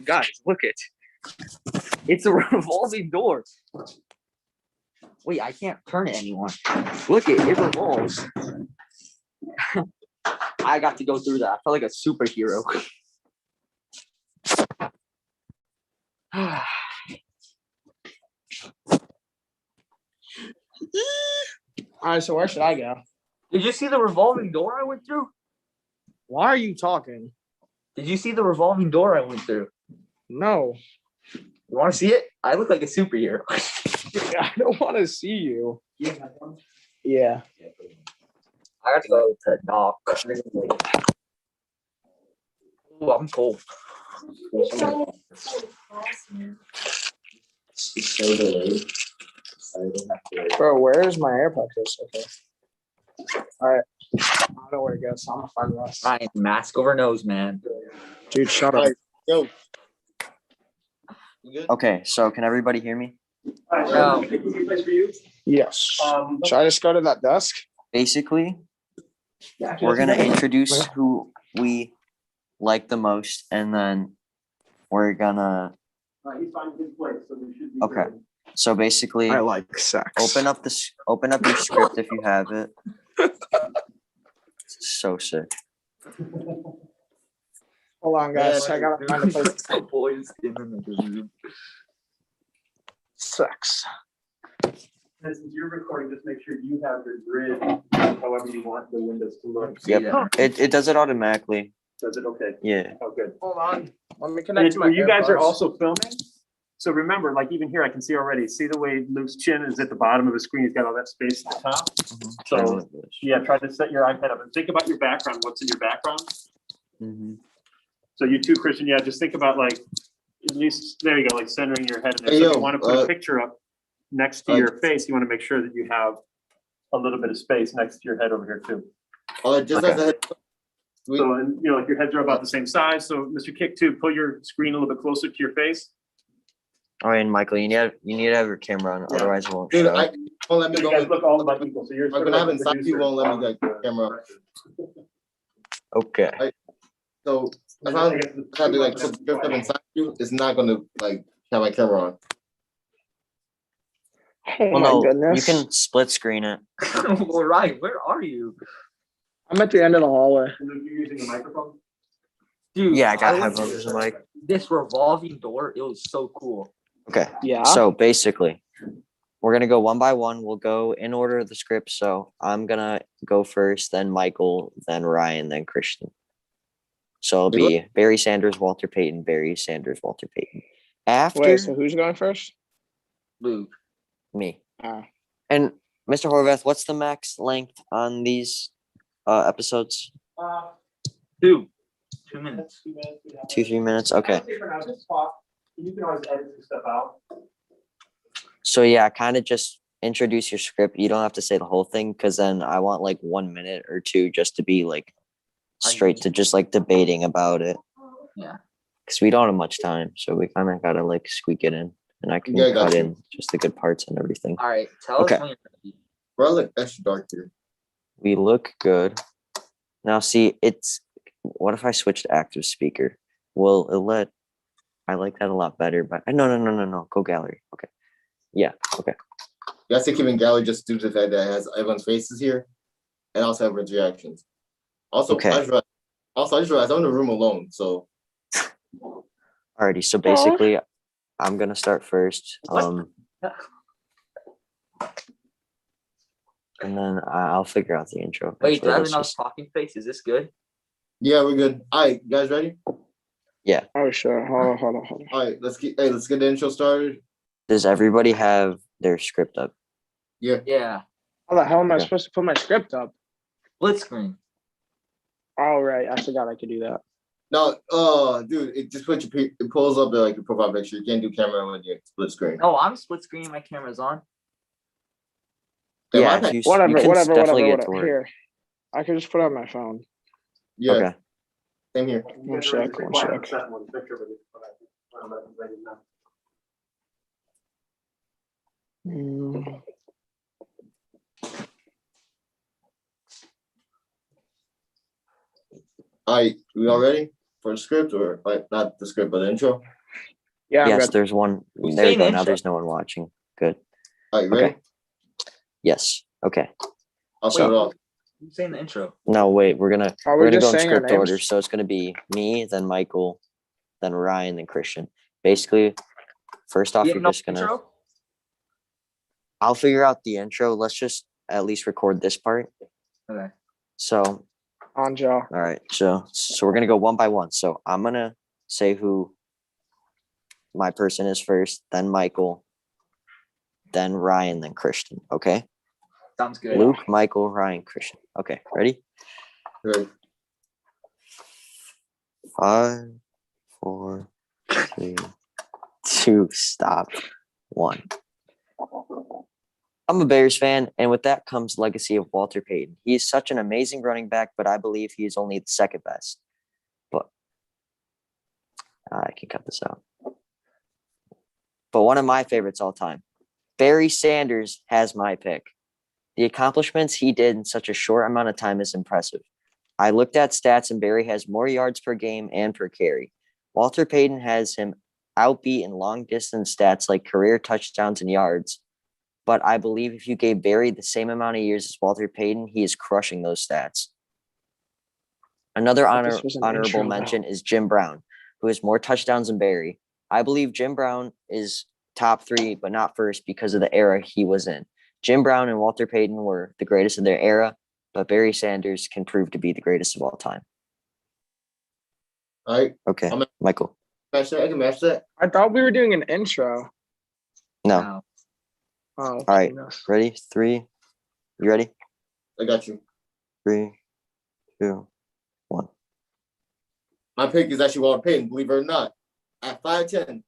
Guys, look it. It's a revolving door. Wait, I can't turn it anymore. Look it revolves. I got to go through that. I felt like a superhero. All right, so where should I go? Did you see the revolving door I went through? Why are you talking? Did you see the revolving door I went through? No. You want to see it? I look like a superhero. I don't want to see you. Yeah. I have to go to dock. Oh, I'm cold. Bro, where's my AirPod case? Okay. All right. I don't know where it goes. So I'm gonna find Russ. Ryan, mask over nose, man. Dude, shut up. Yo. Okay, so can everybody hear me? Yes. Should I just go to that desk? Basically, we're gonna introduce who we like the most, and then we're gonna. Okay, so basically, I like sex. open up your script if you have it. So sick. Hold on, guys. I gotta find a place. Boys in the room. Sex. And since you're recording, just make sure you have your grid however you want the windows to look. Yep, Yeah. it does it automatically. Does it? Okay. Yeah. Oh, good. Hold on. Let me connect to my You guys are AirPods. also filming. So remember, like even here, I can see already. See the way Luke's chin is at the bottom of the screen. He's got all that space at the top. So yeah, try to set your iPad up and think about your background. What's in your background? Mm-hmm. So you too, Christian. Yeah, just think about like at least there you go, like centering your head in there. Hey, So if yo, you want to put a picture up next to your face, you want to make sure that you have a little bit of space next to your head over here too. Just Okay. as a head. So, and you know, like your heads are about the same size. So, Mr. Kick, too, pull your screen a little bit closer to your face. All right, Michael, you need to have your camera on, Yeah. otherwise it won't Dude, show. I won't let me So you go. guys look all about equal. So you're I'm gonna have inside you won't let me get camera. Okay. So if I have to like put the script up inside you, it's not gonna like have my camera on. Oh Well, my no, goodness. you can split screen it. Well, Ryan, where are you? I'm at the end of the hallway. You're using a microphone? Dude, Yeah, I got was- headphones as a mic. This revolving door, it was so cool. Okay. Yeah. So basically, we're gonna go one by one. We'll go in order of the script. So I'm gonna go first, then Michael, then Ryan, then Christian. So it'll be Barry Sanders, Walter Payton, Barry Sanders, Walter Payton. After Wait, so who's going first? Luke. me. Oh. And Mr. Horvath, what's the max length on these episodes? 2 minutes. 2-3 minutes. Okay. You can always edit some stuff out. So yeah, kind of just introduce your script. You don't have to say the whole thing, because then I want like 1 minute or two just to be like straight to just like debating about it. Yeah. Because we don't have much time, so we kind of gotta like squeak it in, and I can Yeah, I got cut you. in just the good parts and everything. All right, tell Okay. us when you're ready. Bro, I look extra dark here. We look good. Now, see, it's what if I switch to active speaker? Well, I like that a lot better, but no. Go gallery. Okay. Yeah. Okay. You have to keep in gallery just due to the fact that it has everyone's faces here and also everyone's reactions. Also, Okay. I just realized I'm in the room alone, so Alrighty. So basically, I'm gonna start first. And then I'll figure out the intro. Wait, do I have Let's enough just- talking face? Is this good? yeah, we're good. All right, you guys ready? Oh, sure. Hold on. All right, let's get the intro started. Does everybody have their script up? Yeah. Yeah. How the hell am I Okay. supposed to put my script up? Split screen. All right. I forgot I could do that. No, dude, it just it pulls up like your profile picture. You can't do camera when you split screen. Oh, I'm split screening. My camera's on. Yeah, my if you, Whatever, you can definitely get to work. Here. I can just put it on my phone. Yeah, Okay. same here. One sec. Mm. All right, we all ready? for the script, or like not the script, but the intro? Yeah, I'm Yes, good. there's one. Who's There you saying go. the Now intro? there's no one watching. Good. All right, ready? Okay. Yes. Okay. I'll start it off. Who's saying the intro? No, wait. We're gonna Are we're we gonna just go in saying our script order. names? So it's gonna be me, then Michael, then Ryan, then Christian. Basically, first off, Yeah, we're no just gonna. intro? I'll figure out the intro. Let's just at least record this part. Okay. So, On jaw. all right. So we're gonna go one by one. So I'm gonna say who my person is first, then Michael, then Ryan, then Christian. Okay. Sounds good. Luke, Michael, Ryan, Christian. Okay. Ready? Ready. 5, 4, 3, 2, stop. 1. I'm a Bears fan, and with that comes legacy of Walter Payton. He is such an amazing running back, but I believe he is only the second best. But I can cut this out. But one of my favorites all time, Barry Sanders, has my pick. The accomplishments he did in such a short amount of time is impressive. I looked at stats, and Barry has more yards per game and per carry. Walter Payton has him outbeat in long distance stats like career touchdowns and yards. But I believe if you gave Barry the same amount of years as Walter Payton, he is crushing those stats. Another But this was an honorable intro, though. mention is Jim Brown, who has more touchdowns than Barry. I believe Jim Brown is top 3, but not first because of the era he was in. Jim Brown and Walter Payton were the greatest of their era, but Barry Sanders can prove to be the greatest of all time. All right, Okay, I'm- Michael. match that. I can match that. I thought we were doing an intro. No. Oh, All right. goodness. Ready? 3. You ready? I got you. 3, 2, 1. My pick is actually Walter Payton, believe it or not. At 5'10",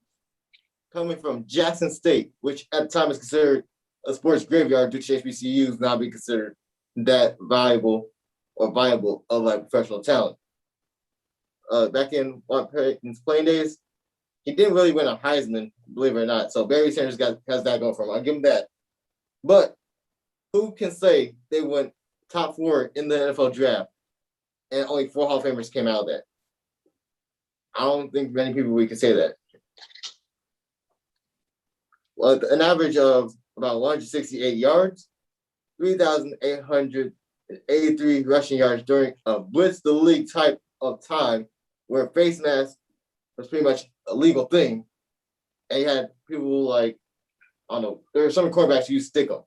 coming from Jackson State, which at the time is considered a sports graveyard due to HBCUs not being considered that valuable or viable of like professional talent. Back in Walter Payton's playing days, he didn't really win a Heisman, believe it or not. So Barry Sanders has that going for him. I'll give him that. But who can say they went top 4 in the NFL draft and only 4 Hall of Famers came out of that? I don't think many people we can say that. Well, an average of about 168 yards, 3,883 rushing yards during a blitz the league type of time where face mask was pretty much a legal thing. And you had people like, I don't know, there were some quarterbacks who used stick them.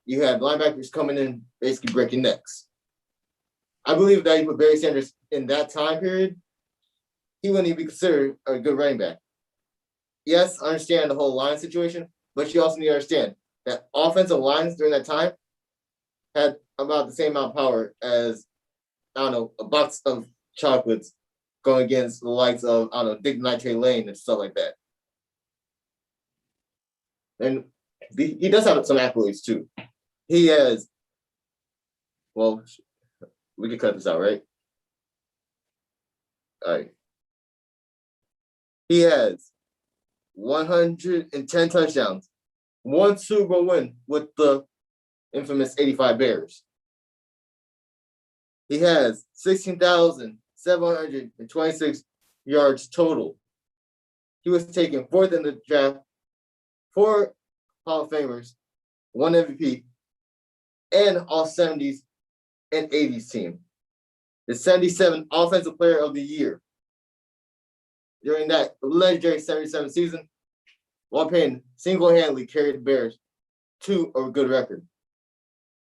You had linebackers coming in, basically breaking necks. I believe that you put Barry Sanders in that time period, he wouldn't even be considered a good running back. Yes, I understand the whole line situation, but you also need to understand that offensive lines during that time had about the same amount of power as, I don't know, a box of chocolates going against the likes of, I don't know, Dick Nitrate Lane and stuff like that. And he does have some accolades too. He has, well, we can cut this out, right? All right. He has 110 touchdowns, 1 Super Bowl win with the infamous 85 Bears. He has 16,726 yards total. He was taken 4th in the draft, 4 Hall of Famers, 1 MVP, and all 70s and 80s team. The 77 Offensive Player of the Year. During that legendary 77 season, Walter Payton single-handedly carried the Bears to a good record,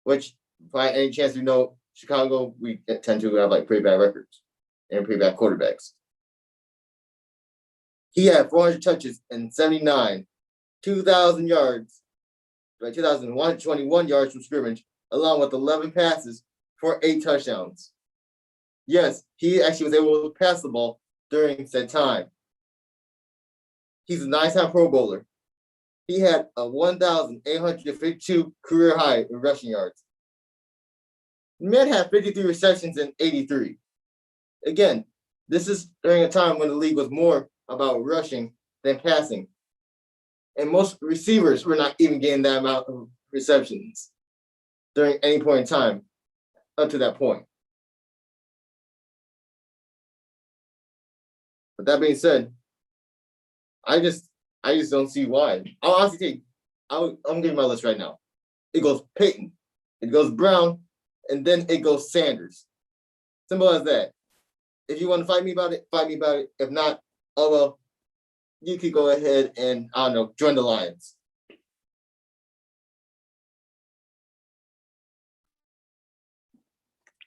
which, by any chance you know, Chicago, we tend to have like pretty bad records and pretty bad quarterbacks. He had 400 touches and 79, 2,000 yards, 2,121 yards from scrimmage, along with 11 passes for 8 touchdowns. Yes, he actually was able to pass the ball during said time. He's a 9-time Pro Bowler. He had a 1,852 career high in rushing yards. The man had 53 receptions in 83. Again, this is during a time when the league was more about rushing than passing. And most receivers were not even getting that amount of receptions during any point in time up to that point. But that being said, I just don't see why. I'll honestly take. I'm giving my list right now. It goes Peyton, it goes Brown, and then it goes Sanders. Simple as that. If you want to fight me about it, fight me about it. If not, oh well, you could go ahead and I don't know, join the Lions.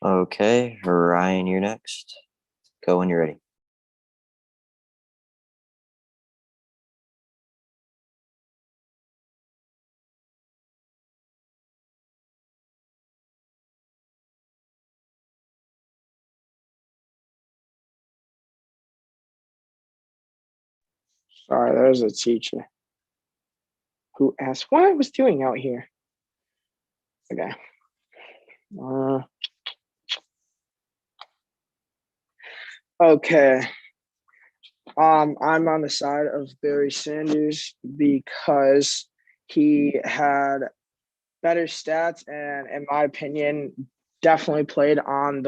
Okay, Ryan, you're next. Go when you're ready. Sorry, there's a teacher who asked what I was doing out here. Okay. Okay. I'm on the side of Barry Sanders because he had better stats and, in my opinion, definitely played on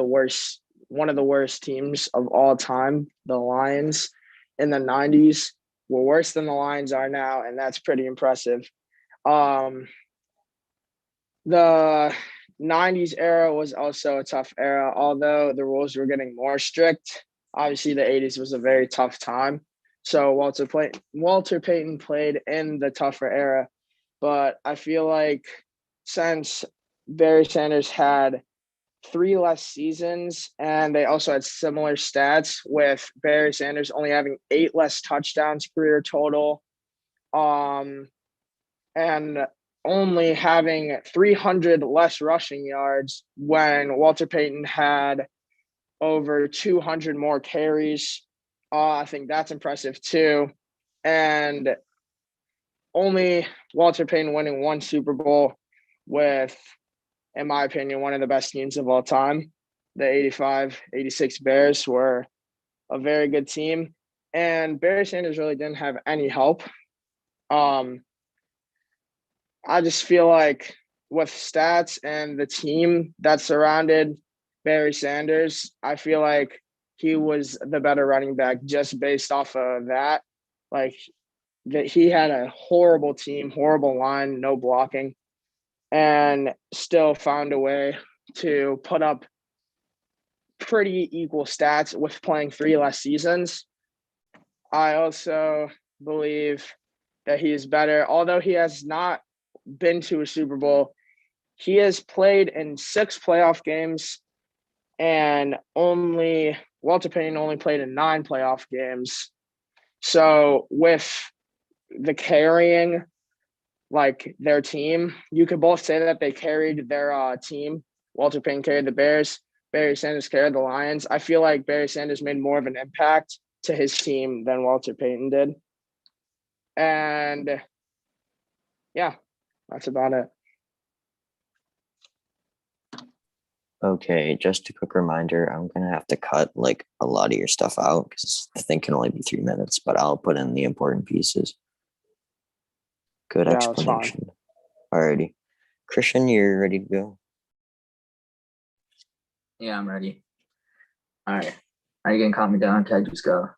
one of the worst teams of all time. The Lions in the 90s were worse than the Lions are now, and that's pretty impressive. The 90s era was also a tough era, although the rules were getting more strict. Obviously, the 80s was a very tough time. So Walter Payton played in the tougher era, but I feel like since Barry Sanders had 3 less seasons and they also had similar stats, with Barry Sanders only having 8 less touchdowns career total, and only having 300 less rushing yards when Walter Payton had over 200 more carries. I think that's impressive too. And only Walter Payton winning 1 Super Bowl with, in my opinion, one of the best teams of all time. The 85-86 Bears were a very good team. And Barry Sanders really didn't have any help. I just feel like with stats and the team that surrounded Barry Sanders, I feel like he was the better running back just based off of that. Like that he had a horrible team, horrible line, no blocking, and still found a way to put up pretty equal stats with playing 3 less seasons. I also believe that he is better, although he has not been to a Super Bowl. He has played in 6 playoff games, and Walter Payton only played in 9 playoff games. So with the carrying, like their team, you could both say that they carried their team. Walter Payton carried the Bears. Barry Sanders carried the Lions. I feel like Barry Sanders made more of an impact to his team than Walter Payton did. And yeah, that's about it. Okay, just a quick reminder, I'm gonna have to cut like a lot of your stuff out because the thing can only be 3 minutes, but I'll put in the important pieces. Good Yeah, that's fine. explanation. Alrighty. Christian, you're ready to go. Yeah, I'm ready. All right. Are you gonna calm me down? Can I just go?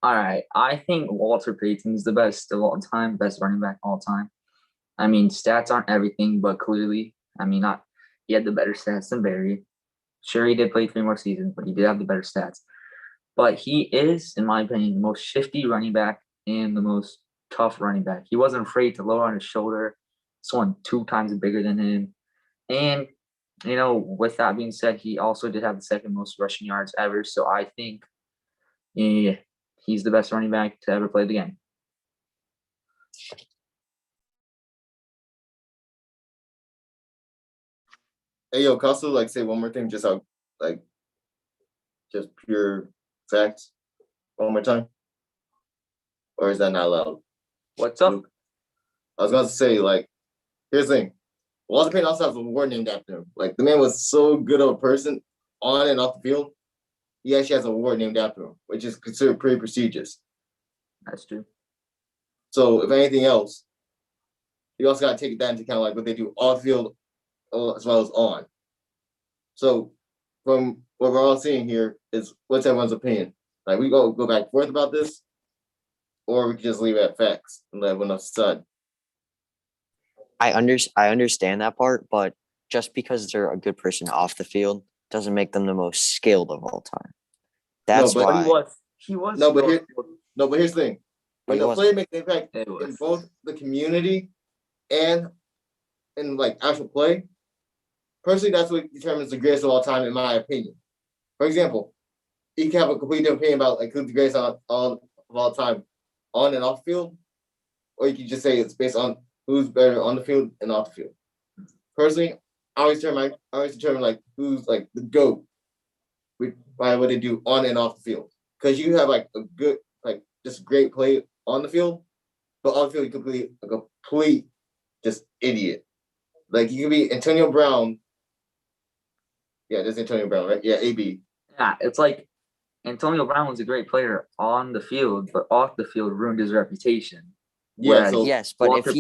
All right. I think Walter Payton's the best of all time, best running back of all time. I mean, stats aren't everything, but clearly, he had the better stats than Barry. Sure, he did play 3 more seasons, but he did have the better stats. But he is, in my opinion, the most shifty running back and the most tough running back. He wasn't afraid to lower on his shoulder. Someone 2 times bigger than him. And, with that being said, he also did have the 2nd most rushing yards ever. So I think he's the best running back to ever play the game. Hey, yo, can I also say one more thing, just just pure facts, one more time, or is that not allowed? What's up? I was gonna say, here's the thing. Walter Payton also has a award named after him. The man was so good of a person on and off the field. He actually has an award named after him, which is considered pretty prestigious. That's true. So, if anything else, you also got to take that into account, what they do off field as well as on. So from what we're all seeing here is what's everyone's opinion? Like we go back and forth about this, or we can just leave it at facts and let everyone else decide. I understand that part, but just because they're a good person off the field doesn't make them the most skilled of all time. That's but why. He was. No, but here's the thing. When He the wasn't. player makes an impact in both the community and in like actual play, personally, that's what determines the greatest of all time, in my opinion. For example, you can have a completely different opinion about like who's the greatest of all time on and off the field, or you can just say it's based on who's better on the field and off the field. Personally, I always determine like who's like the GOAT by what they do on and off the field. Because you have like a good, like just great play on the field, but on the field you could be a complete just idiot. Like you could be Antonio Brown. Yeah, that's Antonio Brown, right? Yeah, AB. Yeah, it's like Antonio Brown was a great player on the field, but off the field ruined his reputation. Yeah, so Yes, but Walter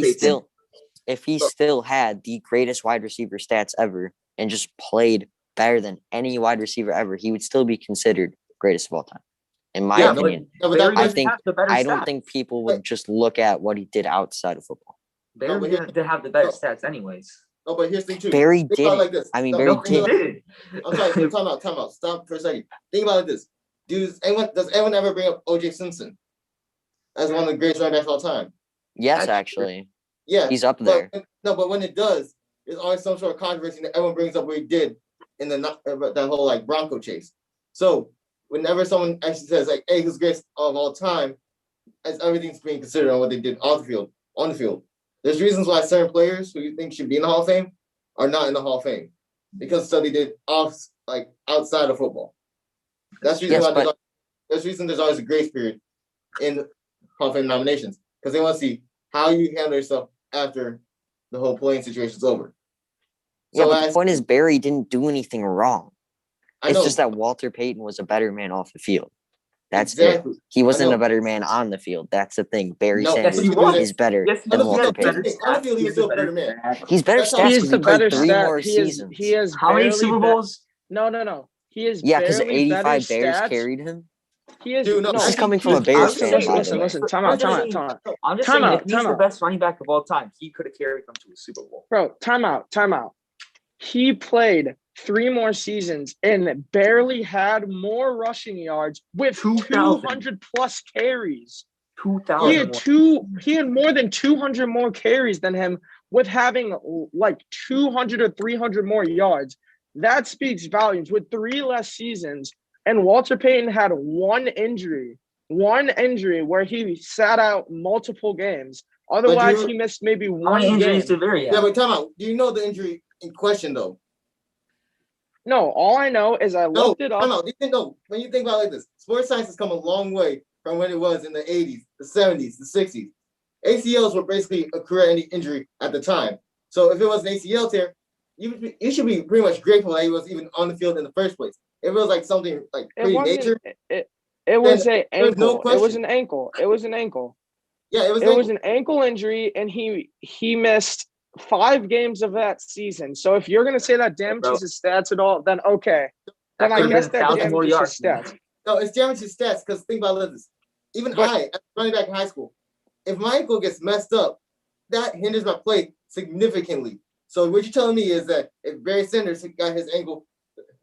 if he still had the greatest wide receiver stats ever and just played better than any wide receiver ever, he would still be considered greatest of all time. In my opinion, I don't think people would just look at what he did outside of football. Barry didn't have the better stats, anyways. No, but here's the thing too. Barry Think about it did. like this. I mean, No, Barry no, did. I'm sorry. Time out. Stop for a second. Think about it like this. Does anyone ever bring up O.J. Simpson as one of the greatest running backs of all time? Yes, actually. Yeah, he's up there. But when it does, there's always some sort of controversy that everyone brings up what he did in that whole like Bronco chase. So whenever someone actually says like, "Hey, who's the greatest of all time," as everything's being considered on what they did off the field, on the field. There's reasons why certain players who you think should be in the Hall of Fame are not in the Hall of Fame because of stuff they did outside of football. That's the reason why there's always a grace period in Hall of Fame nominations because they want to see how you handle yourself after the whole playing situation's over. Yeah, so but the point is Barry didn't do anything wrong. It's just that Walter Payton was a better man off the field. That's exactly it. He wasn't a better man on the field. That's the thing. Barry Sanders is better than Walter Payton. On the field, he was still a better man. He's better stats. He's the better three more seasons. He has how many Super Bowls? No. He is because 85 Bears carried him. He is. Dude, no, this is coming from a Bears fan. Listen. Time out. I'm just saying, if he's the best running back of all time, he could have carried them to a Super Bowl. Bro, time out. He played 3 more seasons and barely had more rushing yards with 200 plus carries. 2,000. He had more than 200 more carries than him with having like 200 or 300 more yards. That speaks volumes. With 3 less seasons, and Walter Payton had one injury where he sat out multiple games. Otherwise, he missed maybe one game. Yeah, but time out. Do you know the injury in question though? No, all I know is I looked it up. When you think about it like this, sports science has come a long way from when it was in the 80s, the 70s, the 60s. ACLs were basically a career-ending injury at the time. So if it was an ACL tear, you should be pretty much grateful that he was even on the field in the first place. If it was like something like pretty major, it was an ankle. It was an ankle. Yeah, it was an ankle injury, and he missed 5 games of that season. So if you're gonna say that damages his stats at all, then okay. Then I guess that damages his stats. No, it's damages stats because think about this. Even as running back in high school, if my ankle gets messed up, that hinders my play significantly. So what you're telling me is that if Barry Sanders got his ankle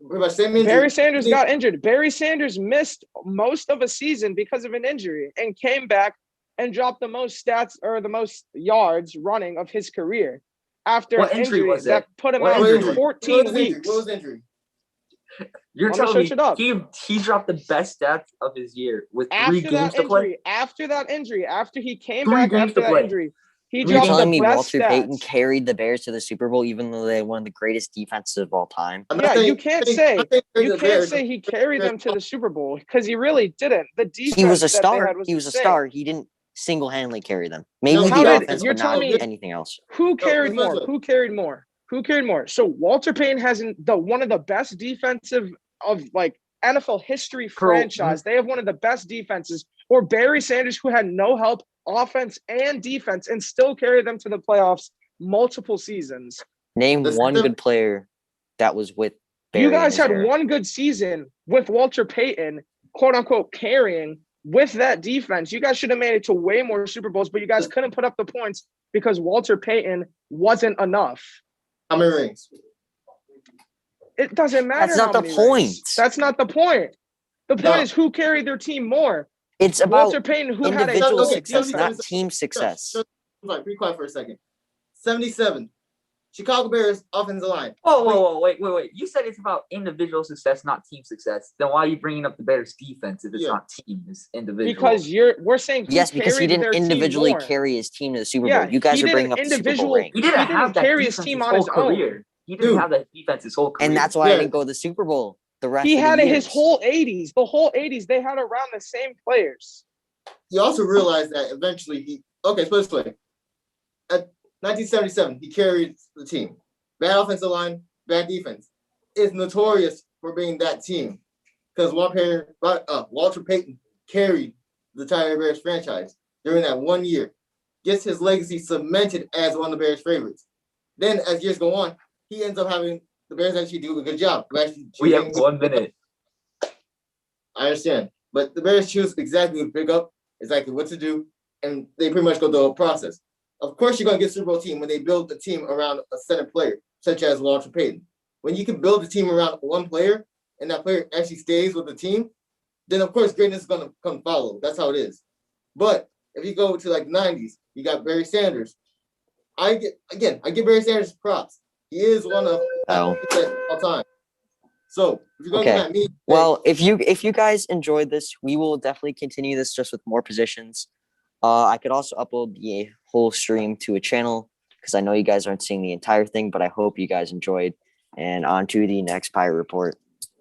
pretty much same injury, Barry Sanders got injured. Barry Sanders missed most of a season because of an injury and came back and dropped the most stats or the most yards running of his career after an injury that put him out for 14 weeks. What was the injury? You're telling me he dropped the best stats of his year with 3 games to play? After that injury, after he came back after that injury, he You're dropped telling the me best Walter stats. Payton carried the Bears to the Super Bowl even though they had one of the greatest defenses of all time? Yeah, you can't say he carried them to the Super Bowl because he really didn't. The defense he was a star. He was a star. He didn't single-handedly carry them. Maybe the offense, but not anything else. Who carried more? So Walter Payton has one of the best defensive of like NFL history franchise. They have one of the best defenses. Or Barry Sanders, who had no help, offense and defense, and still carried them to the playoffs multiple seasons. Name one good player that was with You Barry in guys his had era. one good season with Walter Payton, quote unquote, carrying with that defense. You guys should have made it to way more Super Bowls, but you guys couldn't put up the points because Walter Payton wasn't enough. How many rings? It doesn't matter. That's not how the many point. rings. That's not the point. The point No. is who carried their team more. It's Walter about Payton, who had a individual good success, not defense. team success. Like, be quiet for a second. 77. Chicago Bears offensive line. Whoa, wait. You said it's about individual success, not team success. Then why are you bringing up the Bears defense if it's not team, it's individual? Because we're saying Yes, because he carried didn't their team individually more. carry his team to the Super Yeah, Bowl. You guys he are bringing didn't up the Super Bowl individual- ring. he didn't he didn't have that carry his defense team his on whole his own. career. He didn't Dude. have that defense his whole career. And that's why I Yeah. didn't go to the Super Bowl the rest He of the had years. his whole 80s. The whole 80s, they had around the same players. You also realize that eventually put it this way. At 1977, he carried the team. Bad offensive line, bad defense. Is notorious for being that team. Because Walter Payton carried the entire Bears franchise during that 1 year. Gets his legacy cemented as one of the Bears' favorites. Then, as years go on, he ends up having the Bears actually do a good job. We have 1 minute. I understand. But the Bears choose exactly who to pick up, exactly what to do, and they pretty much go the whole process. Of course, you're going to get Super Bowl team when they build the team around a center player, such as Walter Payton. When you can build a team around one player, and that player actually stays with the team, then of course greatness is going to come follow. That's how it is. But if you go to like 90s, you got Barry Sanders. I give Barry Sanders props. He is one of all time. So if you're going to Okay. come at me, Well, if you guys enjoyed this, we will definitely continue this just with more positions. I could also upload the whole stream to a channel because I know you guys aren't seeing the entire thing, but I hope you guys enjoyed. And on to the next Pirate Report.